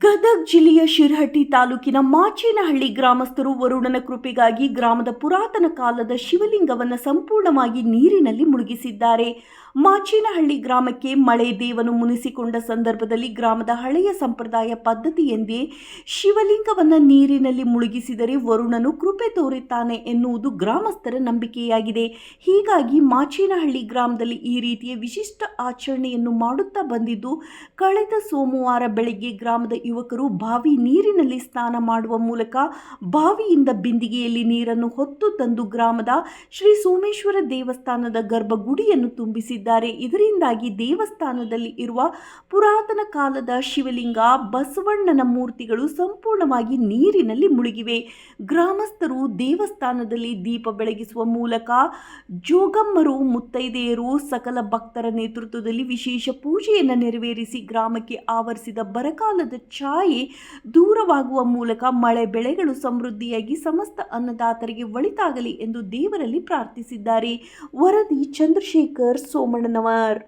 ಗದಗ ಜಿಲ್ಲೆಯ ಶಿರಹಟ್ಟಿ ತಾಲೂಕಿನ ಮಾಚೇನಹಳ್ಳಿ ಗ್ರಾಮಸ್ಥರು ವರುಣನ ಕೃಪೆಗಾಗಿ ಗ್ರಾಮದ ಪುರಾತನ ಕಾಲದ ಶಿವಲಿಂಗವನ್ನು ಸಂಪೂರ್ಣವಾಗಿ ನೀರಿನಲ್ಲಿ ಮುಳುಗಿಸಿದ್ದಾರೆ. ಮಾಚೇನಹಳ್ಳಿ ಗ್ರಾಮಕ್ಕೆ ಮಳೆ ದೇವನು ಮುನಿಸಿಕೊಂಡ ಸಂದರ್ಭದಲ್ಲಿ ಗ್ರಾಮದ ಹಳೆಯ ಸಂಪ್ರದಾಯ ಪದ್ಧತಿಯೆಂದೇ ಶಿವಲಿಂಗವನ್ನು ನೀರಿನಲ್ಲಿ ಮುಳುಗಿಸಿದರೆ ವರುಣನು ಕೃಪೆ ತೋರುತ್ತಾನೆ ಎನ್ನುವುದು ಗ್ರಾಮಸ್ಥರ ನಂಬಿಕೆಯಾಗಿದೆ. ಹೀಗಾಗಿ ಮಾಚೇನಹಳ್ಳಿ ಗ್ರಾಮದಲ್ಲಿ ಈ ರೀತಿಯ ವಿಶಿಷ್ಟ ಆಚರಣೆಯನ್ನು ಮಾಡುತ್ತಾ ಬಂದಿದ್ದು, ಕಳೆದ ಸೋಮವಾರ ಬೆಳಗ್ಗೆ ಗ್ರಾಮದ ಯುವಕರು ಬಾವಿ ನೀರಿನಲ್ಲಿ ಸ್ನಾನ ಮಾಡುವ ಮೂಲಕ ಬಾವಿಯಿಂದ ಬಿಂದಿಗೆಯಲ್ಲಿ ನೀರನ್ನು ಹೊತ್ತು ತಂದು ಗ್ರಾಮದ ಶ್ರೀ ಸೋಮೇಶ್ವರ ದೇವಸ್ಥಾನದ ಗರ್ಭಗುಡಿಯನ್ನು ತುಂಬಿಸಿದ್ದಾರೆ. ಇದರಿಂದಾಗಿ ದೇವಸ್ಥಾನದಲ್ಲಿ ಇರುವ ಪುರಾತನ ಕಾಲದ ಶಿವಲಿಂಗ, ಬಸವಣ್ಣನ ಮೂರ್ತಿಗಳು ಸಂಪೂರ್ಣವಾಗಿ ನೀರಿನಲ್ಲಿ ಮುಳುಗಿವೆ. ಗ್ರಾಮಸ್ಥರು ದೇವಸ್ಥಾನದಲ್ಲಿ ದೀಪ ಬೆಳಗಿಸುವ ಮೂಲಕ ಜೋಗಮ್ಮರು, ಮುತ್ತೈದೆಯರು, ಸಕಲ ಭಕ್ತರ ನೇತೃತ್ವದಲ್ಲಿ ವಿಶೇಷ ಪೂಜೆಯನ್ನು ನೆರವೇರಿಸಿ ಗ್ರಾಮಕ್ಕೆ ಆವರಿಸಿದ ಬರಗಾಲದ ಛಾಯೆ ದೂರವಾಗುವ ಮೂಲಕ ಮಳೆ ಬೆಳೆಗಳು ಸಮೃದ್ಧಿಯಾಗಿ ಸಮಸ್ತ ಅನ್ನದಾತರಿಗೆ ಒಳಿತಾಗಲಿ ಎಂದು ದೇವರಲ್ಲಿ ಪ್ರಾರ್ಥಿಸಿದ್ದಾರೆ. ವರದಿ ಚಂದ್ರಶೇಖರ್ ಸೋಮಣ್ಣನವರ್.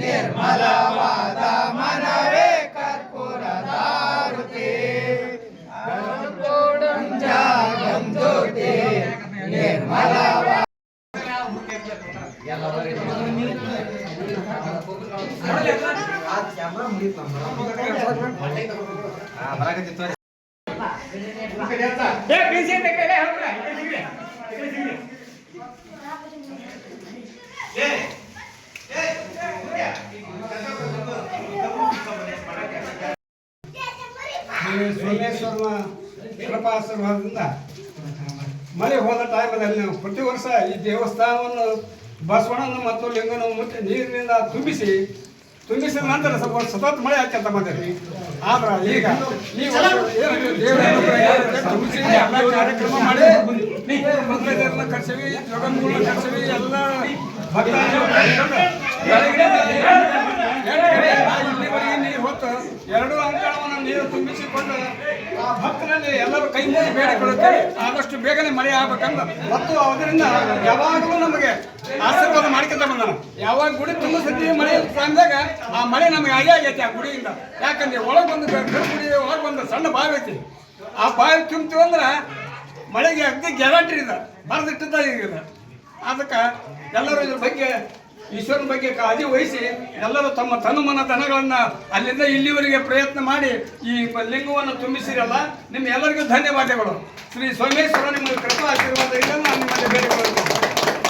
ನಿರ್ಮಲವಾದ ಮನವೇ ಕರ್ಪೂರದಾರುತಿ, ಜಾಗಂ ಜ್ಯೋತಿ ನಿರ್ಮಲವಾದ ಸೋಮೇಶ್ವರನ ಕೃಪಾಶೀರ್ವಾದದಿಂದ ಮಳೆ ಹೋದ ಟೈಮಲ್ಲಿ ನಾವು ಪ್ರತಿ ವರ್ಷ ಈ ದೇವಸ್ಥಾನವನ್ನು ಬಸವಣ್ಣನ ಮತ್ತು ಲಿಂಗನ ಮುಟ್ಟಿ ನೀರಿನಿಂದ ತುಂಬಿಸಿದ ನಂತರ ಸ್ವಲ್ಪ ಸತತ ಮಳೆ ಆಗ್ತಂತ ಬಂದಿರಿ. ಆದ್ರೆ ಈಗ ಈ ಕಾರ್ಯಕ್ರಮ ಮಾಡಿ ಮಂಗಳದೇವರನ್ನ ಕರ್ಸೀವಿ, ಜೋಗಮ್ಮಗಳನ್ನ ಕರ್ಸೀವಿ, ಎಲ್ಲ ಇಲ್ಲಿವರೆಗೆ ನೀರು ಹೊತ್ತು 2 ಅಂಕಣವನ್ನು ನೀರು ತುಂಬಿಸಿಕೊಂಡು ಆ ಭಕ್ತರಲ್ಲಿ ಎಲ್ಲರೂ ಕೈ ಮುಗಿ ಬೇಡಿಕೊಳ್ಳುತ್ತೇವೆ. ಆದಷ್ಟು ಬೇಗನೆ ಮಳೆ ಆಗ್ಬೇಕಂತ ಮತ್ತು ಅದರಿಂದ ಯಾವಾಗಲೂ ನಮಗೆ ಆಶೀರ್ವಾದ ಮಾಡ್ಕೊಂತ ಬಂದಾನ. ಯಾವಾಗ ಗುಡಿ ತುಂಬಿಸ್ತೀವಿ ಮಳೆ ಟೈಮ್ದಾಗ ಆ ಮಳೆ ನಮಗೆ ಆಗೈತಿ ಆ ಗುಡಿಯಿಂದ. ಯಾಕಂದ್ರೆ ಒಳಗೊಂದು ಗುಡಿ ಒಳಗೆ ಒಂದು ಸಣ್ಣ ಬಾವಿ ಐತಿ. ಆ ಬಾವಿ ತುಂಬ್ತೀವಿ ಅಂದ್ರೆ ಮಳೆಗೆ ಅಗ್ದಿ ಗ್ಯಾರಂಟಿ ಇದೆ, ಬರೆದಿಟ್ಟಿದ್ದ ಈಗ. ಅದಕ್ಕೆ ಎಲ್ಲರೂ ಇದ್ರ ಬಗ್ಗೆ ಈಶ್ವರನ ಬಗ್ಗೆ ಕಾಳಜಿ ವಹಿಸಿ ಎಲ್ಲರೂ ತಮ್ಮ ತನುಮನ ಧನಗಳನ್ನ ಅಲ್ಲಿಂದ ಇಲ್ಲಿವರೆಗೆ ಪ್ರಯತ್ನ ಮಾಡಿ ಈ ಲಿಂಗವನ್ನು ತುಂಬಿಸಿರಲ್ಲ. ನಿಮ್ಮ ಎಲ್ಲರಿಗೂ ಧನ್ಯವಾದಗಳು. ಶ್ರೀ ಸೋಮೇಶ್ವರ ನಿಮ್ಮ ಕೃಪಾ ಆಶೀರ್ವಾದ ಇಲ್ಲ.